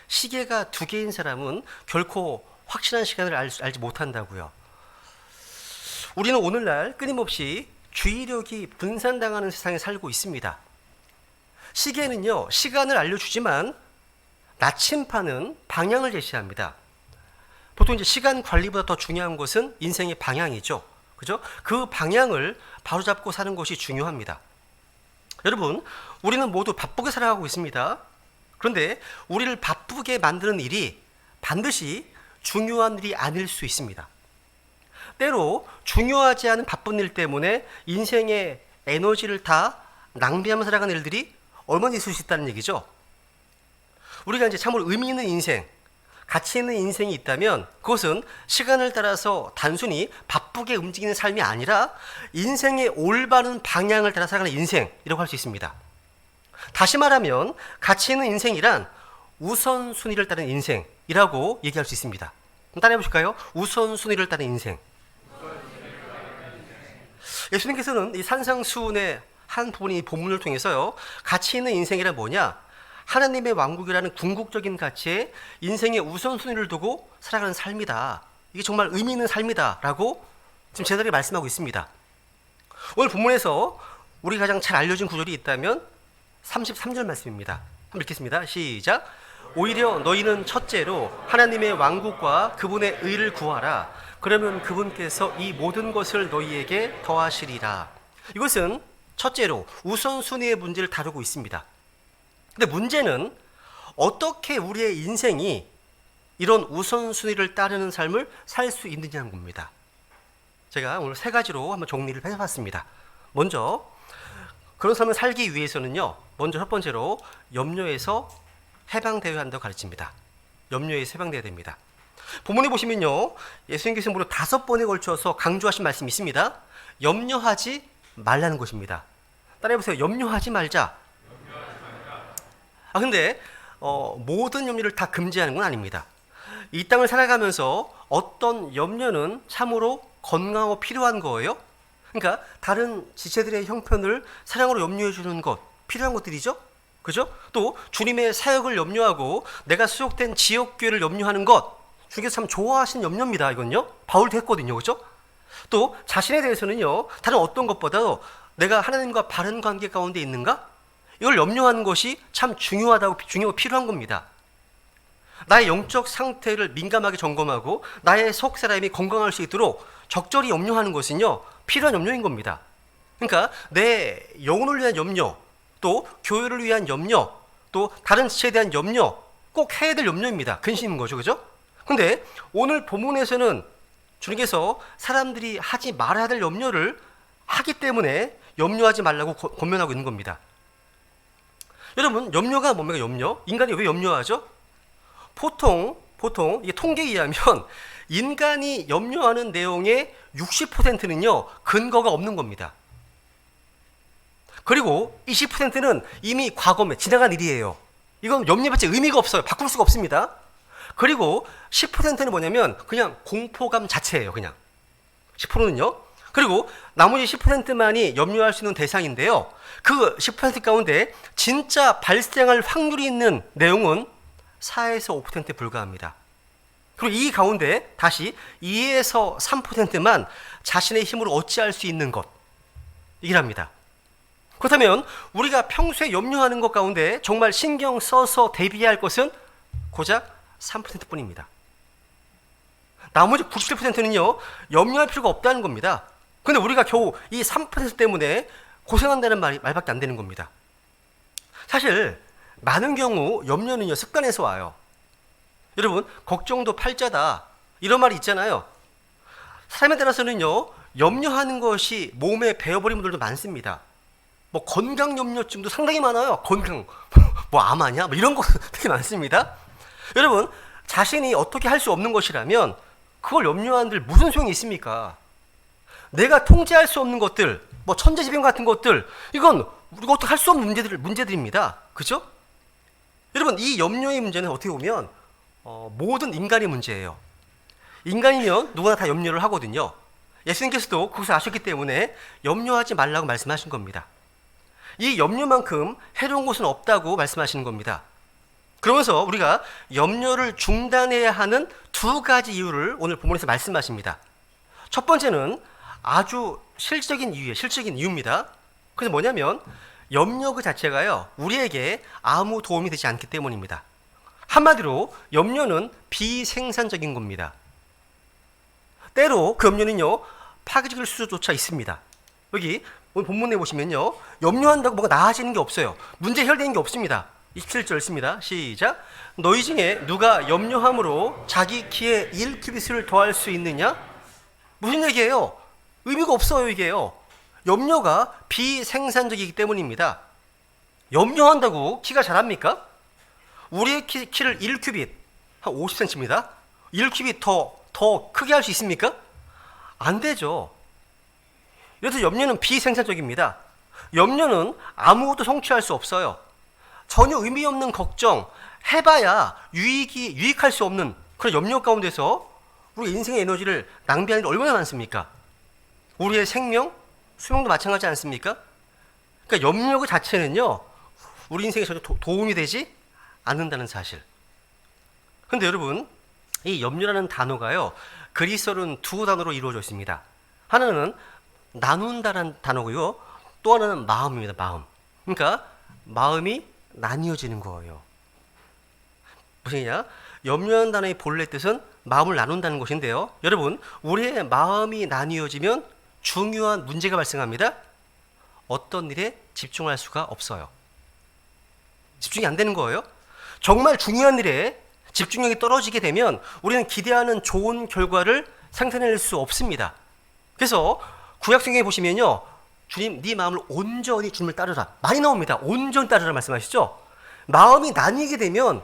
시계가 두 개인 사람은 결코 확실한 시간을 알지 못한다고요. 우리는 오늘날 끊임없이 주의력이 분산당하는 세상에 살고 있습니다. 시계는요, 시간을 알려주지만 나침판은 방향을 제시합니다. 보통 이제 시간 관리보다 더 중요한 것은 인생의 방향이죠. 그죠? 그 방향을 바로잡고 사는 것이 중요합니다. 여러분, 우리는 모두 바쁘게 살아가고 있습니다. 그런데 우리를 바쁘게 만드는 일이 반드시 중요한 일이 아닐 수 있습니다. 때로 중요하지 않은 바쁜 일 때문에 인생의 에너지를 다 낭비하며 살아가는 일들이 얼마나 있을 수 있다는 얘기죠. 우리가 이제 참으로 의미 있는 인생, 가치 있는 인생이 있다면 그것은 시간을 따라서 단순히 바쁘게 움직이는 삶이 아니라 인생의 올바른 방향을 따라 살아가는 인생이라고 할 수 있습니다. 다시 말하면 가치 있는 인생이란 우선순위를 따른 인생이라고 얘기할 수 있습니다. 따라해 보실까요? 우선순위를 따른 인생. 예수님께서는 이 산상수훈의 한 부분인 이 본문을 통해서요, 가치 있는 인생이란 뭐냐? 하나님의 왕국이라는 궁극적인 가치에 인생의 우선순위를 두고 살아가는 삶이다. 이게 정말 의미 있는 삶이다 라고 지금 제자들이 말씀하고 있습니다. 오늘 본문에서 우리가 가장 잘 알려진 구절이 있다면 33절 말씀입니다. 한번 읽겠습니다. 시작. 오히려 너희는 첫째로 하나님의 왕국과 그분의 의를 구하라. 그러면 그분께서 이 모든 것을 너희에게 더하시리라. 이것은 첫째로 우선순위의 문제를 다루고 있습니다. 근데 문제는 어떻게 우리의 인생이 이런 우선순위를 따르는 삶을 살 수 있느냐는 겁니다. 제가 오늘 세 가지로 한번 정리를 해봤습니다. 먼저 그런 삶을 살기 위해서는요, 먼저 첫 번째로 염려에서 해방되어야 한다고 가르칩니다. 염려에서 해방되어야 됩니다. 본문에 보시면요, 예수님께서 무려 5번에 걸쳐서 강조하신 말씀이 있습니다. 염려하지 말라는 것입니다. 따라해보세요. 염려하지 말자. 근데 모든 염려를 다 금지하는 건 아닙니다. 이 땅을 살아가면서 어떤 염려는 참으로 건강하고 필요한 거예요. 그러니까 다른 지체들의 형편을 사랑으로 염려해 주는 것, 필요한 것들이죠. 그죠? 또 주님의 사역을 염려하고 내가 수속된 지역교회를 염려하는 것, 주님께서 참 좋아하시는 염려입니다. 이건요, 바울도 했거든요. 그죠? 또 자신에 대해서는요, 다른 어떤 것보다도 내가 하나님과 바른 관계 가운데 있는가? 이걸 염려하는 것이 참 중요하고 필요한 겁니다. 나의 영적 상태를 민감하게 점검하고 나의 속 사람이 건강할 수 있도록 적절히 염려하는 것은요, 필요한 염려인 겁니다. 그러니까 내 영혼을 위한 염려, 또 교회를 위한 염려, 또 다른 지체에 대한 염려, 꼭 해야 될 염려입니다. 근심인 거죠. 그죠? 근데 오늘 본문에서는 주님께서 사람들이 하지 말아야 될 염려를 하기 때문에 염려하지 말라고 권면하고 있는 겁니다. 여러분, 염려가 뭡니까? 염려? 인간이 왜 염려하죠? 보통 이게 통계에 의하면 인간이 염려하는 내용의 60%는요 근거가 없는 겁니다. 그리고 20%는 이미 과거에 지나간 일이에요. 이건 염려해봤자 의미가 없어요. 바꿀 수가 없습니다. 그리고 10%는 뭐냐면 그냥 공포감 자체예요. 그냥 10%는요. 그리고 나머지 10%만이 염려할 수 있는 대상인데요, 그 10% 가운데 진짜 발생할 확률이 있는 내용은 4에서 5%에 불과합니다. 그리고 이 가운데 다시 2에서 3%만 자신의 힘으로 어찌할 수 있는 것, 이랍니다. 그렇다면 우리가 평소에 염려하는 것 가운데 정말 신경 써서 대비해야 할 것은 고작 3%뿐입니다. 나머지 97%는요 염려할 필요가 없다는 겁니다. 근데 우리가 겨우 이 3% 때문에 고생한다는 말밖에 안 되는 겁니다. 사실 많은 경우 염려는요 습관에서 와요. 여러분, 걱정도 팔자다 이런 말이 있잖아요. 사람에 따라서는요 염려하는 것이 몸에 배어버린 분들도 많습니다. 뭐 건강 염려증도 상당히 많아요. 건강 뭐 암 아니야? 뭐 이런 거 되게 많습니다. 여러분, 자신이 어떻게 할 수 없는 것이라면 그걸 염려하는들 무슨 소용이 있습니까? 내가 통제할 수 없는 것들, 뭐 천재지변 같은 것들, 이건 우리가 어떻게 할 수 없는 문제들입니다. 그죠? 여러분, 이 염려의 문제는 어떻게 보면 모든 인간의 문제예요. 인간이면 누구나 다 염려를 하거든요. 예수님께서도 그것을 아셨기 때문에 염려하지 말라고 말씀하신 겁니다. 이 염려만큼 해로운 것은 없다고 말씀하시는 겁니다. 그러면서 우리가 염려를 중단해야 하는 두 가지 이유를 오늘 본문에서 말씀하십니다. 첫 번째는 아주 실질적인 이유입니다. 그래서 뭐냐면 염려 그 자체가요, 우리에게 아무 도움이 되지 않기 때문입니다. 한마디로 염려는 비생산적인 겁니다. 때로 그 염려는요, 파괴적일 수조차 있습니다. 여기 오늘 본문에 보시면요, 염려한다고 뭐가 나아지는 게 없어요. 문제 해결되는 게 없습니다. 27절 읽습니다. 시작. 너희 중에 누가 염려함으로 자기 키에 1규빗을 더할 수 있느냐? 무슨 얘기예요? 의미가 없어요, 이게요. 염려가 비생산적이기 때문입니다. 염려한다고 키가 자랍니까? 우리의 키를 1규빗, 한 50cm입니다. 1규빗 더 크게 할 수 있습니까? 안 되죠. 그래서 염려는 비생산적입니다. 염려는 아무것도 성취할 수 없어요. 전혀 의미 없는 걱정, 해봐야 유익할 수 없는 그런 염려 가운데서 우리 인생의 에너지를 낭비하는 게 얼마나 많습니까? 우리의 생명, 수명도 마찬가지 않습니까? 그러니까 염려 그 자체는요, 우리 인생에 전혀 도움이 되지 않는다는 사실. 그런데 여러분, 이 염려라는 단어가요, 그리스어로는 두 단어로 이루어져 있습니다. 하나는 나눈다라는 단어고요, 또 하나는 마음입니다. 마음. 그러니까 마음이 나뉘어지는 거예요. 무슨이냐? 염려하는 단어의 본래 뜻은 마음을 나눈다는 것인데요. 여러분, 우리의 마음이 나뉘어지면 중요한 문제가 발생합니다. 어떤 일에 집중할 수가 없어요. 집중이 안 되는 거예요. 정말 중요한 일에 집중력이 떨어지게 되면 우리는 기대하는 좋은 결과를 생산해낼 수 없습니다. 그래서 구약성경에 보시면요, 주님 네 마음을 온전히 주님을 따르라 많이 나옵니다. 온전히 따르라 말씀하시죠. 마음이 나뉘게 되면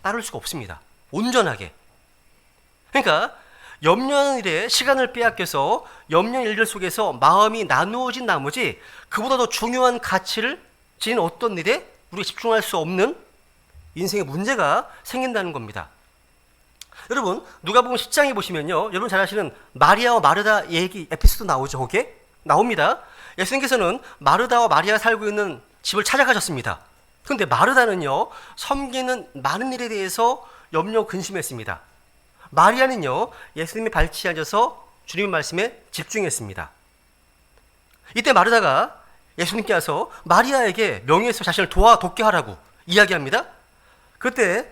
따를 수가 없습니다. 온전하게. 그러니까 염려하는 일에 시간을 빼앗겨서 염려의 일들 속에서 마음이 나누어진 나머지 그보다 더 중요한 가치를 지닌 어떤 일에 우리가 집중할 수 없는 인생의 문제가 생긴다는 겁니다. 여러분, 누가복음 10장에 보시면요, 여러분 잘 아시는 마리아와 마르다 얘기 에피소드 나오죠. 거기에 나옵니다. 예수님께서는 마르다와 마리아가 살고 있는 집을 찾아가셨습니다. 그런데 마르다는요, 섬기는 많은 일에 대해서 염려 근심했습니다. 마리아는요, 예수님의 발치에 앉아서 주님의 말씀에 집중했습니다. 이때 마르다가 예수님께 와서 마리아에게 명예에서 자신을 돕게 하라고 이야기합니다. 그때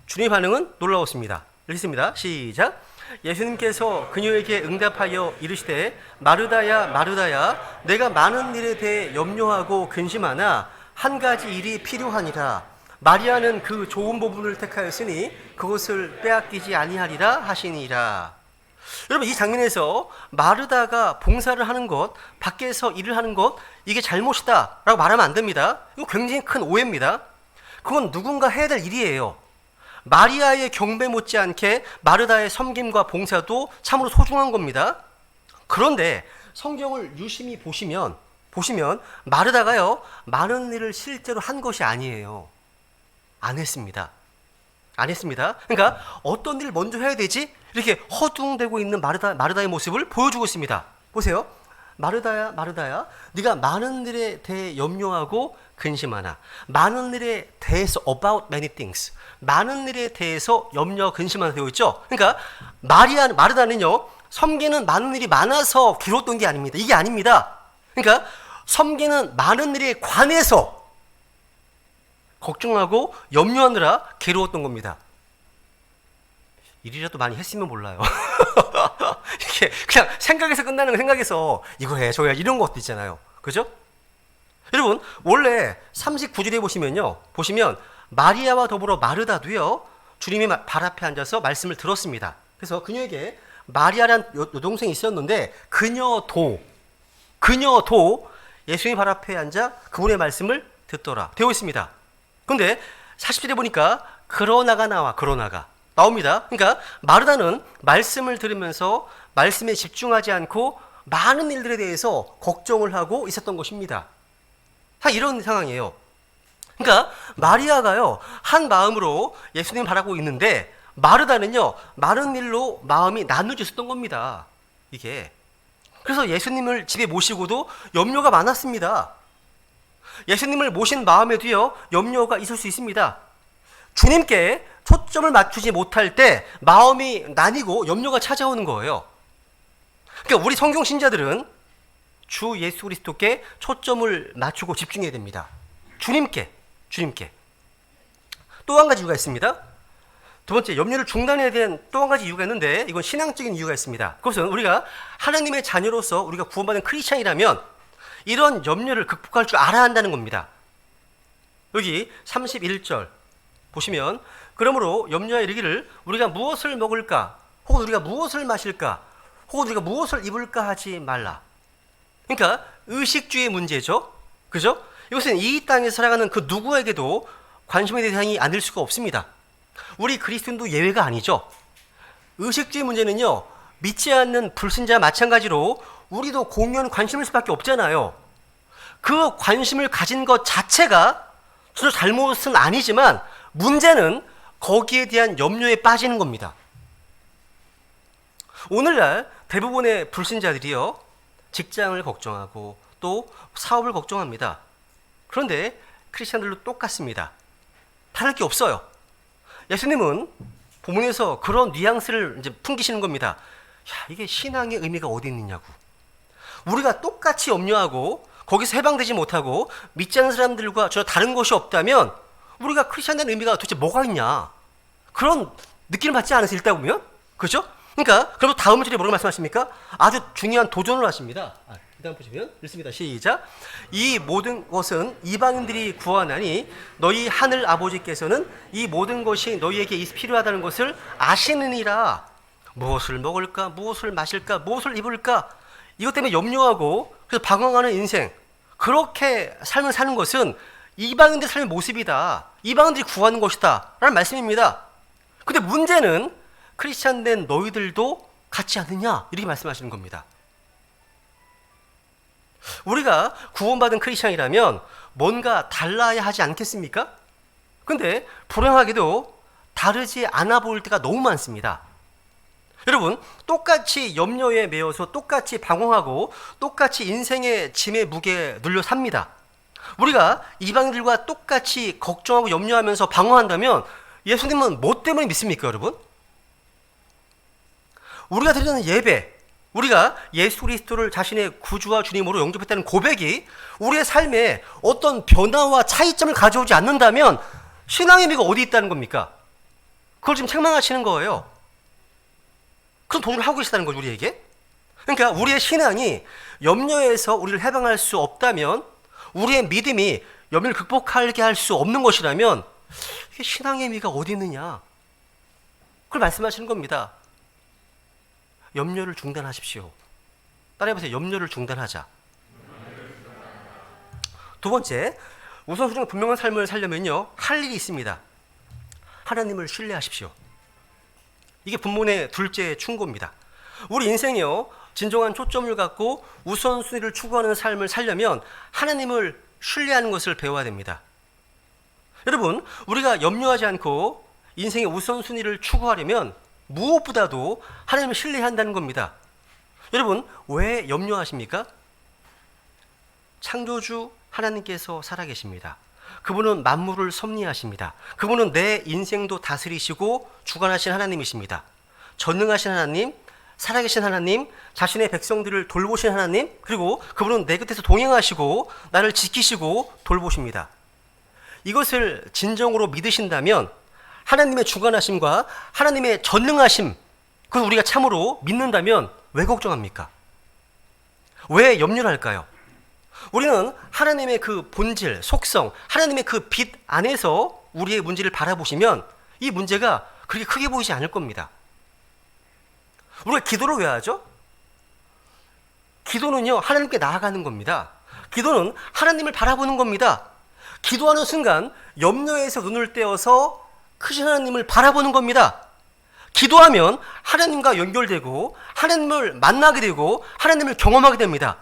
주님의 반응은 놀라웠습니다. 읽습니다. 시작. 예수님께서 그녀에게 응답하여 이르시되 마르다야 마르다야, 내가 많은 일에 대해 염려하고 근심하나 한 가지 일이 필요하니라. 마리아는 그 좋은 부분을 택하였으니 그것을 빼앗기지 아니하리라 하시니라. 여러분, 이 장면에서 마르다가 봉사를 하는 것, 밖에서 일을 하는 것, 이게 잘못이다 라고 말하면 안 됩니다. 이거 굉장히 큰 오해입니다. 그건 누군가 해야 될 일이에요. 마리아의 경배 못지않게 마르다의 섬김과 봉사도 참으로 소중한 겁니다. 그런데 성경을 유심히 보시면 마르다가요, 많은 일을 실제로 한 것이 아니에요. 안 했습니다. 그러니까 어떤 일을 먼저 해야 되지? 이렇게 허둥대고 있는 마르다의 모습을 보여주고 있습니다. 보세요. 마르다야 마르다야, 네가 많은 일에 대해 염려하고 근심하나. 많은 일에 대해서 about many things, 많은 일에 대해서 염려 근심하나 되어 있죠. 그러니까 마르다는요, 섬기는 많은 일이 많아서 괴로웠던 게 아닙니다. 이게 아닙니다. 그러니까 섬기는 많은 일에 관해서 걱정하고 염려하느라 괴로웠던 겁니다. 일이라도 많이 했으면 몰라요. 이게 그냥 생각에서 끝나는 거, 생각에서 이거 해 저거 해 이런 것도 있잖아요. 그죠? 여러분, 원래 39절에 보시면 마리아와 더불어 마르다도요, 주님의 발 앞에 앉아서 말씀을 들었습니다. 그래서 그녀에게 마리아라는 여동생이 있었는데 그녀도 예수님의 발 앞에 앉아 그분의 말씀을 듣더라 되어 있습니다. 그런데 40절에 보니까 그러나가 나옵니다. 그러니까 마르다는 말씀을 들으면서 말씀에 집중하지 않고 많은 일들에 대해서 걱정을 하고 있었던 것입니다. 이런 상황이에요. 그러니까 마리아가요, 한 마음으로 예수님 바라고 있는데 마르다는요, 많은 일로 마음이 나누어졌던 겁니다. 이게. 그래서 예수님을 집에 모시고도 염려가 많았습니다. 예수님을 모신 마음에도요, 염려가 있을 수 있습니다. 주님께 초점을 맞추지 못할 때 마음이 나뉘고 염려가 찾아오는 거예요. 그러니까 우리 성경 신자들은 주 예수 그리스도께 초점을 맞추고 집중해야 됩니다. 주님께. 또 한 가지 이유가 있습니다. 두 번째, 염려를 중단해야 되는 또 한 가지 이유가 있는데 이건 신앙적인 이유가 있습니다. 그것은 우리가 하나님의 자녀로서 우리가 구원받은 크리스찬이라면 이런 염려를 극복할 줄 알아야 한다는 겁니다. 여기 31절 보시면 그러므로 염려하여 이르기를 우리가 무엇을 먹을까 혹은 우리가 무엇을 마실까 혹은 우리가 무엇을 입을까 하지 말라. 그러니까 의식주의 문제죠. 그죠? 이것은 이 땅에 살아가는 그 누구에게도 관심의 대상이 아닐 수가 없습니다. 우리 그리스도인도 예외가 아니죠. 의식주의 문제는요, 믿지 않는 불신자 마찬가지로 우리도 공유한 관심일 수밖에 없잖아요. 그 관심을 가진 것 자체가 전혀 잘못은 아니지만 문제는 거기에 대한 염려에 빠지는 겁니다. 오늘날 대부분의 불신자들이요, 직장을 걱정하고 또 사업을 걱정합니다. 그런데 크리스천들도 똑같습니다. 다를 게 없어요. 예수님은 본문에서 그런 뉘앙스를 이제 풍기시는 겁니다. 야, 이게 신앙의 의미가 어디 있느냐고. 우리가 똑같이 염려하고 거기서 해방되지 못하고 믿지 않는 사람들과 전혀 다른 것이 없다면 우리가 크리스천된 의미가 도대체 뭐가 있냐. 그런 느낌을 받지 않으세요? 읽다 보면? 그렇죠? 그러니까 그럼 다음 절에 뭐라고 말씀하십니까? 아주 중요한 도전을 하십니다. 그 다음 보시면 읽습니다. 시작. 이 모든 것은 이방인들이 구하나니 너희 하늘 아버지께서는 이 모든 것이 너희에게 필요하다는 것을 아시느니라. 무엇을 먹을까? 무엇을 마실까? 무엇을 입을까? 이것 때문에 염려하고 그래서 방황하는 인생, 그렇게 삶을 사는 것은 이방인들의 삶의 모습이다. 이방인들이 구하는 것이다 라는 말씀입니다. 근데 문제는 크리스찬 된 너희들도 같지 않느냐 이렇게 말씀하시는 겁니다. 우리가 구원받은 크리스찬이라면 뭔가 달라야 하지 않겠습니까? 근데 불행하게도 다르지 않아 보일 때가 너무 많습니다. 여러분, 똑같이 염려에 매여서 똑같이 방황하고 똑같이 인생의 짐의 무게에 눌려 삽니다. 우리가 이방인들과 똑같이 걱정하고 염려하면서 방황한다면 예수님은 뭐 때문에 믿습니까, 여러분? 우리가 드리는 예배, 우리가 예수 그리스도를 자신의 구주와 주님으로 영접했다는 고백이 우리의 삶에 어떤 변화와 차이점을 가져오지 않는다면 신앙의 의미가 어디 있다는 겁니까? 그걸 지금 책망하시는 거예요. 그런 도전을 하고 계시다는 거죠, 우리에게. 그러니까 우리의 신앙이 염려에서 우리를 해방할 수 없다면, 우리의 믿음이 염려를 극복하게 할 수 없는 것이라면 이게 신앙의 의미가 어디 있느냐, 그걸 말씀하시는 겁니다. 염려를 중단하십시오. 따라해보세요. 염려를 중단하자. 두 번째, 우선순위가 분명한 삶을 살려면요, 할 일이 있습니다. 하나님을 신뢰하십시오. 이게 본문의 둘째 충고입니다. 우리 인생이요, 진정한 초점을 갖고 우선순위를 추구하는 삶을 살려면 하나님을 신뢰하는 것을 배워야 됩니다. 여러분, 우리가 염려하지 않고 인생의 우선순위를 추구하려면 무엇보다도 하나님을 신뢰한다는 겁니다. 여러분, 왜 염려하십니까? 창조주 하나님께서 살아계십니다. 그분은 만물을 섭리하십니다. 그분은 내 인생도 다스리시고 주관하신 하나님이십니다. 전능하신 하나님, 살아계신 하나님, 자신의 백성들을 돌보신 하나님, 그리고 그분은 내 곁에서 동행하시고 나를 지키시고 돌보십니다. 이것을 진정으로 믿으신다면 하나님의 주관하심과 하나님의 전능하심, 그걸 우리가 참으로 믿는다면 왜 걱정합니까? 왜 염려를 할까요? 우리는 하나님의 그 본질, 속성, 하나님의 그 빛 안에서 우리의 문제를 바라보시면 이 문제가 그렇게 크게 보이지 않을 겁니다. 우리가 기도를 왜 하죠? 기도는요, 하나님께 나아가는 겁니다. 기도는 하나님을 바라보는 겁니다. 기도하는 순간 염려에서 눈을 떼어서 크신 하나님을 바라보는 겁니다. 기도하면 하나님과 연결되고 하나님을 만나게 되고 하나님을 경험하게 됩니다.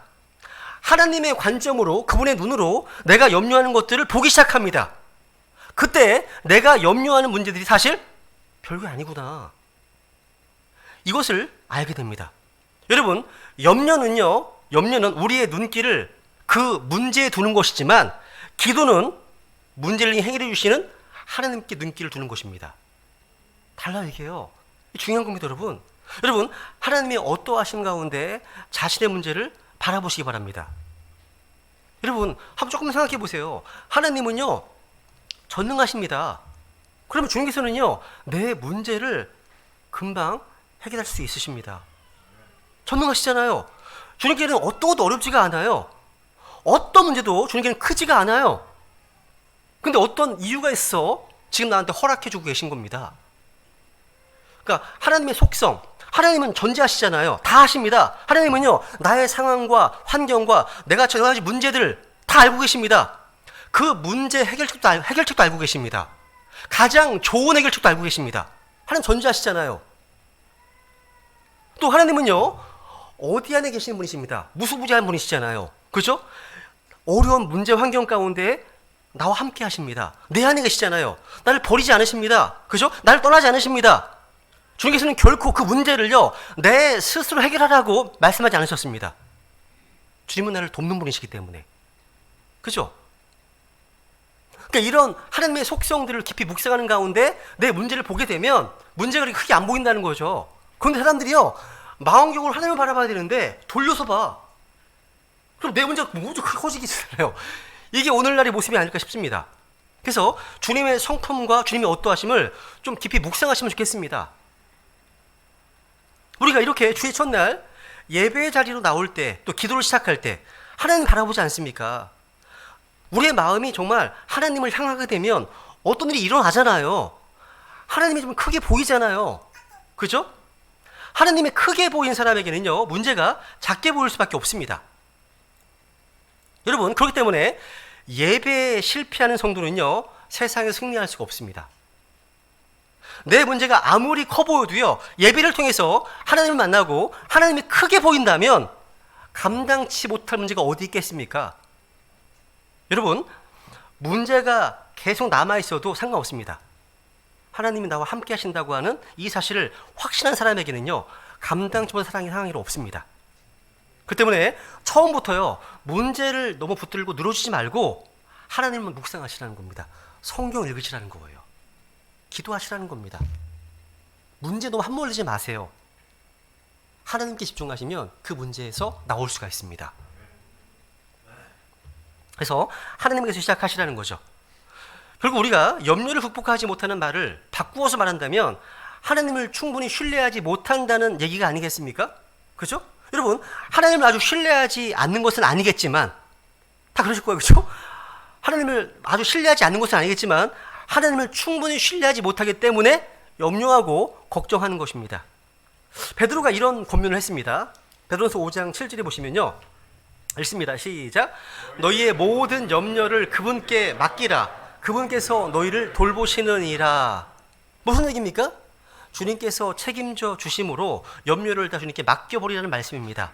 하나님의 관점으로, 그분의 눈으로 내가 염려하는 것들을 보기 시작합니다. 그때 내가 염려하는 문제들이 사실 별게 아니구나, 이것을 알게 됩니다. 여러분, 염려는 우리의 눈길을 그 문제에 두는 것이지만 기도는 문제를 해결해 주시는 하나님께 눈길을 두는 것입니다. 달라요, 이게요. 중요한 겁니다, 여러분. 여러분, 하나님의 어떠하심 가운데 자신의 문제를 바라보시기 바랍니다. 여러분, 한번 조금 생각해 보세요. 하나님은요, 전능하십니다. 그러면 주님께서는요, 내 문제를 금방 해결할 수 있으십니다. 전능하시잖아요. 주님께는 어떤 것도 어렵지가 않아요. 어떤 문제도 주님께는 크지가 않아요. 근데 어떤 이유가 있어 지금 나한테 허락해 주고 계신 겁니다. 그러니까 하나님의 속성, 하나님은 전지하시잖아요. 다 하십니다. 하나님은요, 나의 상황과 환경과 내가 여러 가지 문제들을 다 알고 계십니다. 그 문제 해결책도 알고 계십니다. 가장 좋은 해결책도 알고 계십니다. 하나님 전지하시잖아요. 또 하나님은요, 어디 안에 계시는 분이십니다. 무수부지한 분이시잖아요. 그죠? 어려운 문제 환경 가운데 나와 함께 하십니다. 내 안에 계시잖아요. 나를 버리지 않으십니다. 그죠? 나를 떠나지 않으십니다. 주님께서는 결코 그 문제를요, 내 스스로 해결하라고 말씀하지 않으셨습니다. 주님은 나를 돕는 분이시기 때문에. 그죠? 그러니까 이런 하나님의 속성들을 깊이 묵상하는 가운데 내 문제를 보게 되면 문제가 그렇게 크게 안 보인다는 거죠. 그런데 사람들이요, 망원경으로 하나님을 바라봐야 되는데 돌려서 봐. 그럼 내 문제가 모두 크게 커지겠어요. 이게 오늘날의 모습이 아닐까 싶습니다. 그래서 주님의 성품과 주님의 어떠하심을 좀 깊이 묵상하시면 좋겠습니다. 우리가 이렇게 주의 첫날 예배 자리로 나올 때, 또 기도를 시작할 때 하나님 바라보지 않습니까? 우리의 마음이 정말 하나님을 향하게 되면 어떤 일이 일어나잖아요. 하나님이 좀 크게 보이잖아요. 그죠? 하나님이 크게 보인 사람에게는요, 문제가 작게 보일 수밖에 없습니다. 여러분, 그렇기 때문에 예배에 실패하는 성도는요, 세상에 승리할 수가 없습니다. 내 문제가 아무리 커 보여도요, 예배를 통해서 하나님을 만나고 하나님이 크게 보인다면 감당치 못할 문제가 어디 있겠습니까? 여러분, 문제가 계속 남아있어도 상관없습니다. 하나님이 나와 함께 하신다고 하는 이 사실을 확신한 사람에게는요, 감당치 못할 사랑이 상황이 없습니다. 그 때문에 처음부터요, 문제를 너무 붙들고 늘어지지 말고 하나님만 묵상하시라는 겁니다. 성경 읽으시라는 거예요. 기도하시라는 겁니다. 문제 너무 함몰리지 마세요. 하나님께 집중하시면 그 문제에서 나올 수가 있습니다. 그래서 하나님께서 시작하시라는 거죠. 결국 우리가 염려를 극복하지 못하는 말을 바꾸어서 말한다면 하나님을 충분히 신뢰하지 못한다는 얘기가 아니겠습니까? 그죠? 여러분, 하나님을 아주 신뢰하지 않는 것은 아니겠지만, 다 그러실 거예요. 그죠? 하나님을 아주 신뢰하지 않는 것은 아니겠지만 하나님을 충분히 신뢰하지 못하기 때문에 염려하고 걱정하는 것입니다. 베드로가 이런 권면을 했습니다. 베드로서 5장 7절에 보시면요, 읽습니다. 시작. 너희의 모든 염려를 그분께 맡기라. 그분께서 너희를 돌보시느니라. 무슨 얘기입니까? 주님께서 책임져 주심으로 염려를 다 주님께 맡겨버리라는 말씀입니다.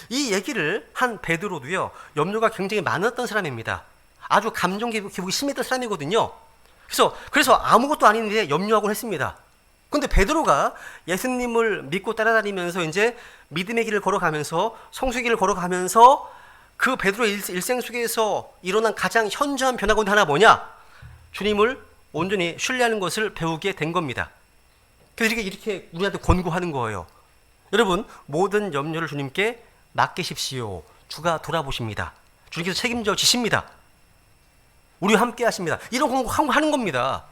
이 얘기를 한 베드로도요, 염려가 굉장히 많았던 사람입니다. 아주 감정 기복이 심했던 사람이거든요. 그래서 아무것도 아닌데 염려하곤 했습니다. 그런데 베드로가 예수님을 믿고 따라다니면서 이제 믿음의 길을 걸어가면서 성수의 길을 걸어가면서 그 베드로의 일생 속에서 일어난 가장 현저한 변화 가운데 하나 뭐냐? 주님을 온전히 신뢰하는 것을 배우게 된 겁니다. 그래서 이렇게 우리한테 권고하는 거예요. 여러분, 모든 염려를 주님께 맡기십시오. 주가 돌아보십니다. 주님께서 책임져 지십니다. 우리와 함께 하십니다. 이런 권고하는 겁니다.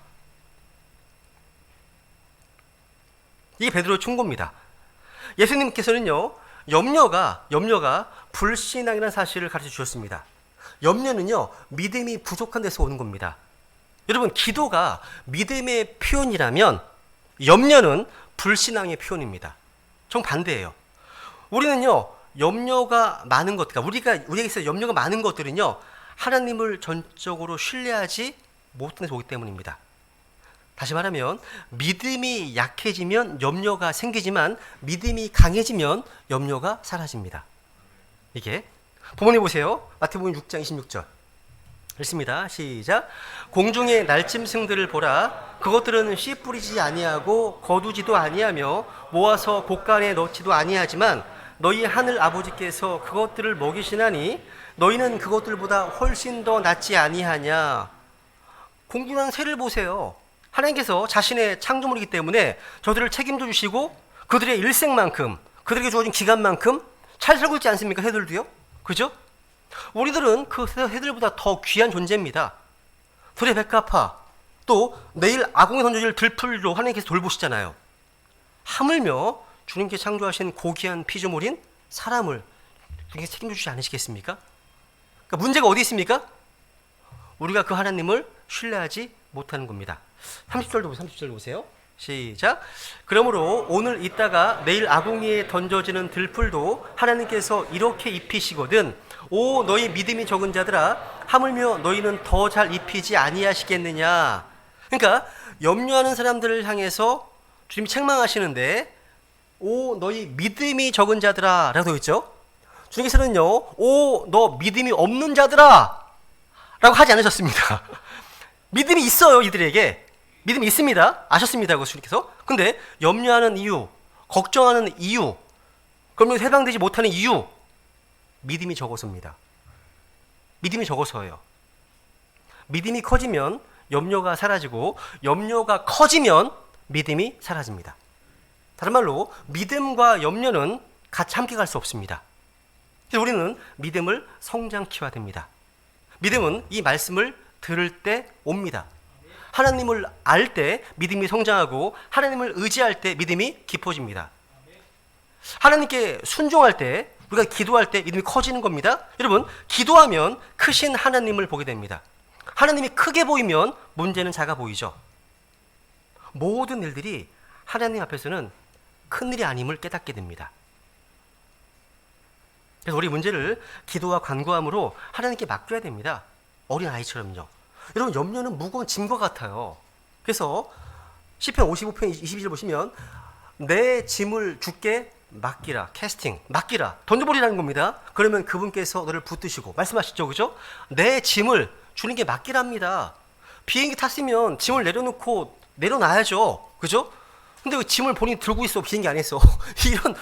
이게 베드로의 충고입니다. 예수님께서는요, 염려가 불신앙이라는 사실을 가르쳐 주셨습니다. 염려는요, 믿음이 부족한 데서 오는 겁니다. 여러분, 기도가 믿음의 표현이라면 염려는 불신앙의 표현입니다. 정반대예요. 우리는요, 염려가 많은 것, 그러니까 우리에게 있어 염려가 많은 것들은요, 하나님을 전적으로 신뢰하지 못한 데서 오기 때문입니다. 다시 말하면 믿음이 약해지면 염려가 생기지만 믿음이 강해지면 염려가 사라집니다. 이게 부모님 보세요. 마태복음 6장 26절 읽습니다. 시작. 공중의 날짐승들을 보라. 그것들은 씨 뿌리지 아니하고 거두지도 아니하며 모아서 곳간에 넣지도 아니하지만 너희 하늘 아버지께서 그것들을 먹이시나니 너희는 그것들보다 훨씬 더 낫지 아니하냐. 공분한 새를 보세요. 하나님께서 자신의 창조물이기 때문에 저들을 책임져 주시고 그들의 일생만큼, 그들에게 주어진 기간만큼 잘 살고 있지 않습니까? 새들도요. 그죠? 우리들은 그 새들보다 더 귀한 존재입니다. 들의 백합화, 또 내일 아궁에 던져질 들풀도 하나님께서 돌보시잖아요. 하물며 주님께 창조하신 고귀한 피조물인 사람을 주님께서 책임져 주지 않으시겠습니까? 그러니까 문제가 어디 있습니까? 우리가 그 하나님을 신뢰하지 못하는 겁니다. 30절 보세요. 시작. 그러므로 오늘 있다가 내일 아궁이에 던져지는 들풀도 하나님께서 이렇게 입히시거든. 오 너희 믿음이 적은 자들아, 하물며 너희는 더 잘 입히지 아니하시겠느냐. 그러니까 염려하는 사람들을 향해서 주님이 책망하시는데, 오 너희 믿음이 적은 자들아 라고 되어 있죠. 주님께서는요, 오 너 믿음이 없는 자들아 라고 하지 않으셨습니다. 믿음이 있어요. 이들에게 믿음이 있습니다. 아셨습니다. 그 주님께서. 근데 염려하는 이유, 걱정하는 이유, 그러면 해방되지 못하는 이유, 믿음이 적어서입니다. 믿음이 적어서예요. 믿음이 커지면 염려가 사라지고, 염려가 커지면 믿음이 사라집니다. 다른 말로 믿음과 염려는 같이 함께 갈 수 없습니다. 그래서 우리는 믿음을 성장케해야 됩니다. 믿음은 이 말씀을 들을 때 옵니다. 하나님을 알 때 믿음이 성장하고, 하나님을 의지할 때 믿음이 깊어집니다. 하나님께 순종할 때, 우리가 기도할 때 믿음이 커지는 겁니다. 여러분, 기도하면 크신 하나님을 보게 됩니다. 하나님이 크게 보이면 문제는 작아 보이죠. 모든 일들이 하나님 앞에서는 큰일이 아님을 깨닫게 됩니다. 그래서 우리 문제를 기도와 간구함으로 하나님께 맡겨야 됩니다. 어린 아이처럼요. 여러분, 염려는 무거운 짐과 같아요. 그래서 시편 55편 22절 보시면 내 짐을 주께 맡기라, 캐스팅, 맡기라, 던져버리라는 겁니다. 그러면 그분께서 너를 붙드시고, 말씀하시죠, 그죠? 내 짐을 주님께 맡기랍니다. 비행기 탔으면 짐을 내려놓고 내려놔야죠, 그죠? 근데 왜 짐을 본인이 들고 있어, 비행기 안에서? 이런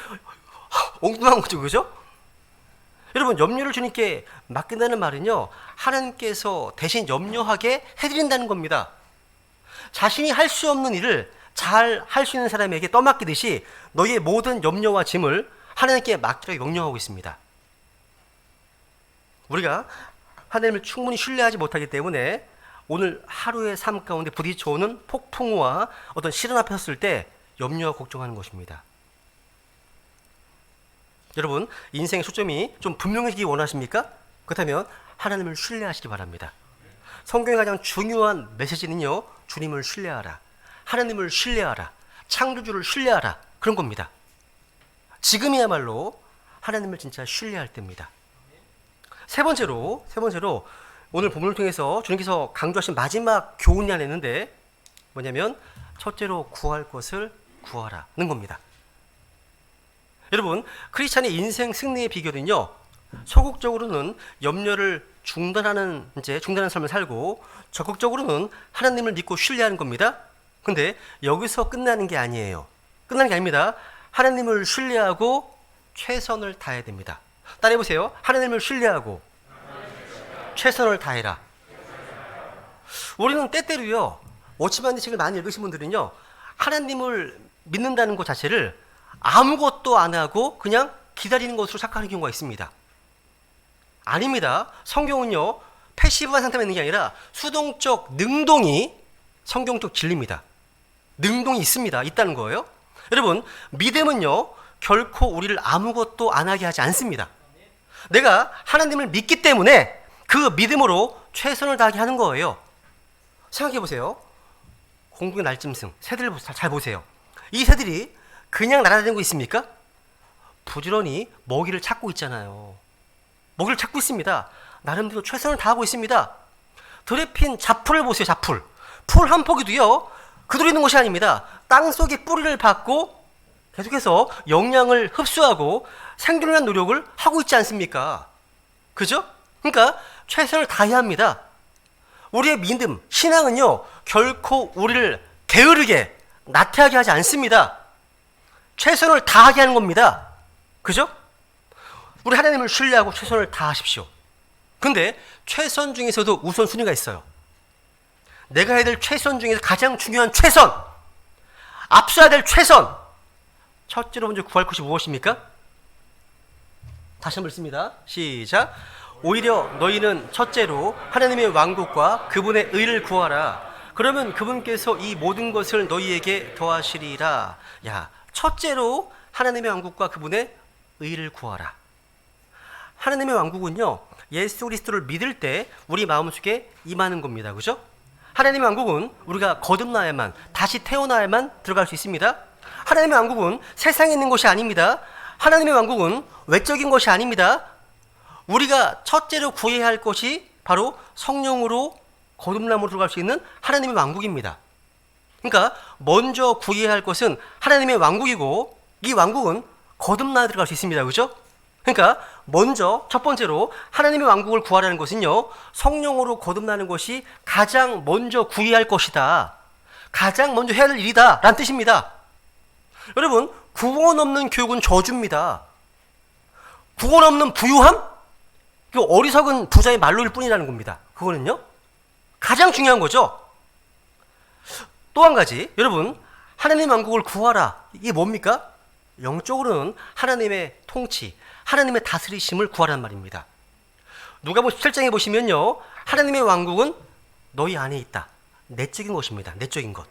엉뚱한 거죠, 그죠? 여러분, 염려를 주님께 맡긴다는 말은요, 하나님께서 대신 염려하게 해드린다는 겁니다. 자신이 할 수 없는 일을 잘 할 수 있는 사람에게 떠맡기듯이 너희의 모든 염려와 짐을 하나님께 맡기라고 명령하고 있습니다. 우리가 하나님을 충분히 신뢰하지 못하기 때문에 오늘 하루의 삶 가운데 부딪혀오는 폭풍우와 어떤 시련 앞에 섰을 때 염려와 걱정하는 것입니다. 여러분, 인생의 초점이 좀 분명해지기 원하십니까? 그렇다면 하나님을 신뢰하시기 바랍니다. 성경의 가장 중요한 메시지는요, 주님을 신뢰하라, 하나님을 신뢰하라, 창조주를 신뢰하라, 그런 겁니다. 지금이야말로 하나님을 진짜 신뢰할 때입니다. 세 번째로 오늘 본문을 통해서 주님께서 강조하신 마지막 교훈이 하나 있는데, 뭐냐면 첫째로 구할 것을 구하라는 겁니다. 여러분, 크리스찬의 인생 승리의 비결은요, 소극적으로는 염려를 중단하는 삶을 살고, 적극적으로는 하나님을 믿고 신뢰하는 겁니다. 근데 여기서 끝나는 게 아니에요. 끝나는 게 아닙니다. 하나님을 신뢰하고 최선을 다해야 됩니다. 따라해보세요. 하나님을 신뢰하고 최선을 다해라. 우리는 때때로요, 워치만의 책을 많이 읽으신 분들은요, 하나님을 믿는다는 것 자체를 아무것도 안 하고 그냥 기다리는 것으로 착각하는 경우가 있습니다. 아닙니다. 성경은요, 패시브한 상태만 있는 게 아니라 수동적 능동이 성경적 진리입니다. 능동이 있다는 거예요. 여러분, 믿음은요, 결코 우리를 아무것도 안 하게 하지 않습니다. 내가 하나님을 믿기 때문에 그 믿음으로 최선을 다하게 하는 거예요. 생각해 보세요. 공중의 날짐승, 새들을 잘 보세요. 이 새들이 그냥 날아다니고 있습니까? 부지런히 먹이를 찾고 있잖아요. 먹이를 찾고 있습니다. 나름대로 최선을 다하고 있습니다. 들에 핀 잡풀을 보세요. 잡풀. 풀 한 포기도요, 그대로 있는 것이 아닙니다. 땅속에 뿌리를 받고 계속해서 영양을 흡수하고 생존을 위한 노력을 하고 있지 않습니까? 그죠? 그러니까 최선을 다해야 합니다. 우리의 믿음, 신앙은요, 결코 우리를 게으르게, 나태하게 하지 않습니다. 최선을 다하게 하는 겁니다. 그죠? 우리 하나님을 신뢰하고 최선을 다하십시오. 근데 최선 중에서도 우선순위가 있어요. 내가 해야 될 최선 중에서 가장 중요한 최선, 앞서야 될 최선. 첫째로 먼저 구할 것이 무엇입니까? 다시 한번 읽습니다. 시작. 오히려 너희는 첫째로 하나님의 왕국과 그분의 의를 구하라. 그러면 그분께서 이 모든 것을 너희에게 더하시리라. 야, 첫째로 하나님의 왕국과 그분의 의를 구하라. 하나님의 왕국은요, 예수 그리스도를 믿을 때 우리 마음속에 임하는 겁니다. 그죠? 하나님의 왕국은 우리가 거듭나야만, 다시 태어나야만 들어갈 수 있습니다. 하나님의 왕국은 세상에 있는 것이 아닙니다. 하나님의 왕국은 외적인 것이 아닙니다. 우리가 첫째로 구해야 할 것이 바로 성령으로 거듭남으로 들어갈 수 있는 하나님의 왕국입니다. 그러니까 먼저 구해야 할 것은 하나님의 왕국이고, 이 왕국은 거듭나 들어갈 수 있습니다. 그죠? 그러니까 먼저 첫 번째로 하나님의 왕국을 구하라는 것은요, 성령으로 거듭나는 것이 가장 먼저 구해야 할 것이다, 가장 먼저 해야 할 일이다 라는 뜻입니다. 여러분, 구원 없는 교육은 저주입니다. 구원 없는 부유함? 그 어리석은 부자의 말로일 뿐이라는 겁니다. 그거는요, 가장 중요한 거죠. 또 한 가지, 여러분, 하나님의 왕국을 구하라. 이게 뭡니까? 영적으로는 하나님의 통치, 하나님의 다스리심을 구하라는 말입니다. 누가복음 17장에 보시면요, 하나님의 왕국은 너희 안에 있다. 내적인 것입니다. 내적인 것.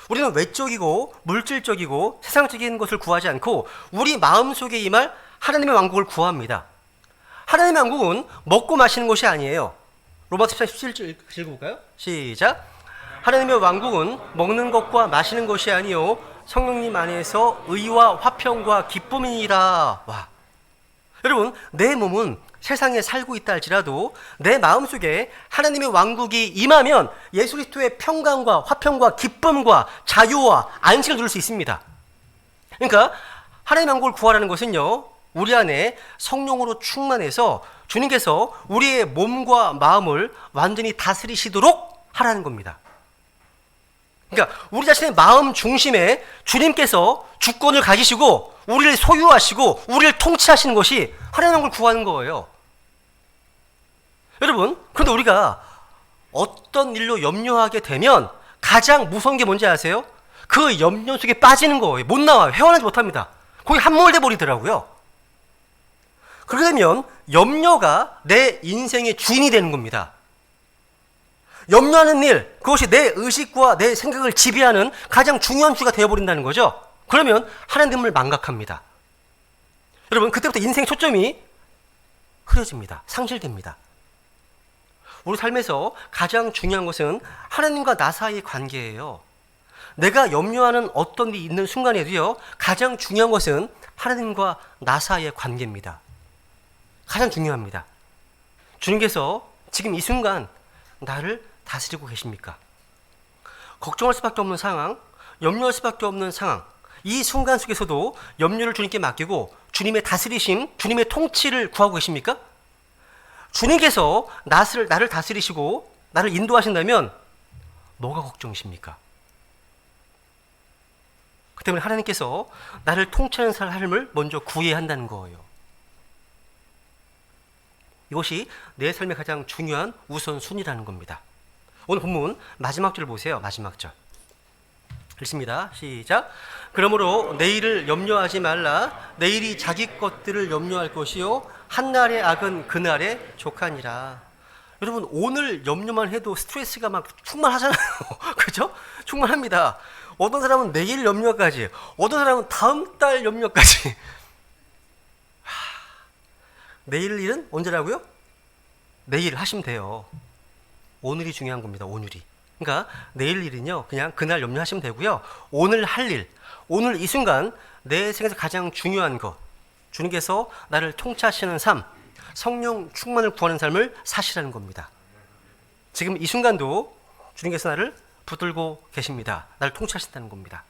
우리는 외적이고 물질적이고 세상적인 것을 구하지 않고 우리 마음속에 임할 하나님의 왕국을 구합니다. 하나님의 왕국은 먹고 마시는 것이 아니에요. 로마서 14장 17절 읽어볼까요? 시작. 하나님의 왕국은 먹는 것과 마시는 것이 아니요 성령님 안에서 의와 화평과 기쁨이니라. 와, 여러분, 내 몸은 세상에 살고 있다 할지라도 내 마음속에 하나님의 왕국이 임하면 예수 그리스도의 평강과 화평과 기쁨과 자유와 안식을 누릴 수 있습니다. 그러니까 하나님의 왕국을 구하라는 것은요, 우리 안에 성령으로 충만해서 주님께서 우리의 몸과 마음을 완전히 다스리시도록 하라는 겁니다. 그러니까 우리 자신의 마음 중심에 주님께서 주권을 가지시고 우리를 소유하시고 우리를 통치하시는 것이 하나님의 왕국을 구하는 거예요. 여러분, 그런데 우리가 어떤 일로 염려하게 되면 가장 무서운 게 뭔지 아세요? 그 염려 속에 빠지는 거예요. 못 나와요. 헤어나지 못합니다. 거기 함몰돼 버리더라고요. 그렇게 되면 염려가 내 인생의 주인이 되는 겁니다. 염려하는 일, 그것이 내 의식과 내 생각을 지배하는 가장 중요한 주가 되어버린다는 거죠. 그러면 하나님을 망각합니다. 여러분, 그때부터 인생의 초점이 흐려집니다. 상실됩니다. 우리 삶에서 가장 중요한 것은 하나님과 나 사이의 관계예요. 내가 염려하는 어떤 일이 있는 순간에도요, 가장 중요한 것은 하나님과 나 사이의 관계입니다. 가장 중요합니다. 주님께서 지금 이 순간 나를 다스리고 계십니까? 걱정할 수밖에 없는 상황, 염려할 수밖에 없는 상황, 이 순간 속에서도 염려를 주님께 맡기고 주님의 다스리심, 주님의 통치를 구하고 계십니까? 주님께서 나를 다스리시고 나를 인도하신다면 뭐가 걱정이십니까? 그 때문에 하나님께서 나를 통치하는 삶을 먼저 구해야 한다는 거예요. 이것이 내 삶의 가장 중요한 우선순위라는 겁니다. 오늘 본문 마지막 절 보세요. 마지막 절 읽습니다. 시작. 그러므로 내일을 염려하지 말라. 내일이 자기 것들을 염려할 것이요 한날의 악은 그날에 족하니라. 여러분, 오늘 염려만 해도 스트레스가 막 충만하잖아요. 그죠? 충만합니다. 어떤 사람은 내일 염려까지, 어떤 사람은 다음 달 염려까지. 내일 일은 언제라고요? 내일 하시면 돼요. 오늘이 중요한 겁니다. 오늘이. 그러니까 내일 일은요, 그냥 그날 염려하시면 되고요. 오늘 할 일, 오늘 이 순간 내 생에서 가장 중요한 것, 주님께서 나를 통치하시는 삶, 성령 충만을 구하는 삶을 사시라는 겁니다. 지금 이 순간도 주님께서 나를 붙들고 계십니다. 나를 통치하신다는 겁니다.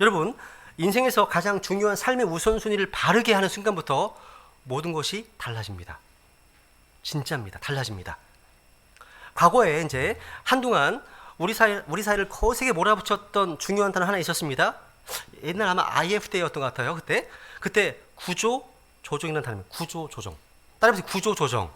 여러분, 인생에서 가장 중요한 삶의 우선순위를 바르게 하는 순간부터 모든 것이 달라집니다. 진짜입니다. 달라집니다. 과거에 이제 한동안 우리 사회를 거세게 몰아붙였던 중요한 단어 하나 있었습니다. 옛날 아마 IF 때였던 것 같아요. 그때 구조 조정이라는 단어입니다. 구조 조정. 따라해보세요. 구조 조정.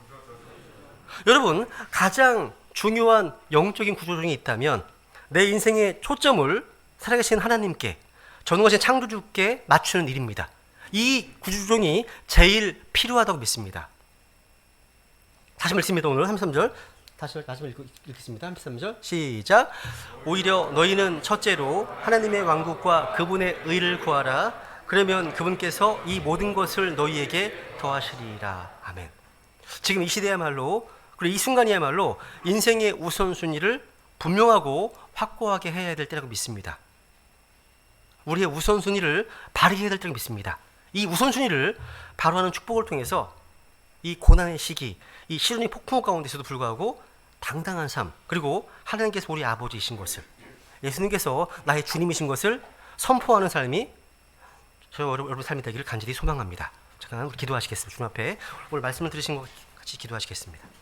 여러분, 가장 중요한 영적인 구조종이 있다면 내 인생의 초점을 살아계신 하나님께, 전능하신 창조주께 맞추는 일입니다. 이 구조종이 제일 필요하다고 믿습니다. 다시 읽습니다. 오늘 33절 다시 읽겠습니다. 33절 시작. 오히려 너희는 첫째로 하나님의 왕국과 그분의 의를 구하라. 그러면 그분께서 이 모든 것을 너희에게 더하시리라. 아멘. 지금 이 시대야말로, 그리고 이 순간이야말로 인생의 우선순위를 분명하고 확고하게 해야 될 때라고 믿습니다. 우리의 우선순위를 바르게 해야 될 때라고 믿습니다. 이 우선순위를 바로하는 축복을 통해서 이 고난의 시기, 이 시련의 폭풍 가운데서도 불구하고 당당한 삶, 그리고 하나님께서 우리 아버지이신 것을, 예수님께서 나의 주님이신 것을 선포하는 삶이 저 여러분 삶이 되기를 간절히 소망합니다. 잠깐 우리 기도하시겠습니다. 주님 앞에 오늘 말씀을 들으신 것 같이 기도하시겠습니다.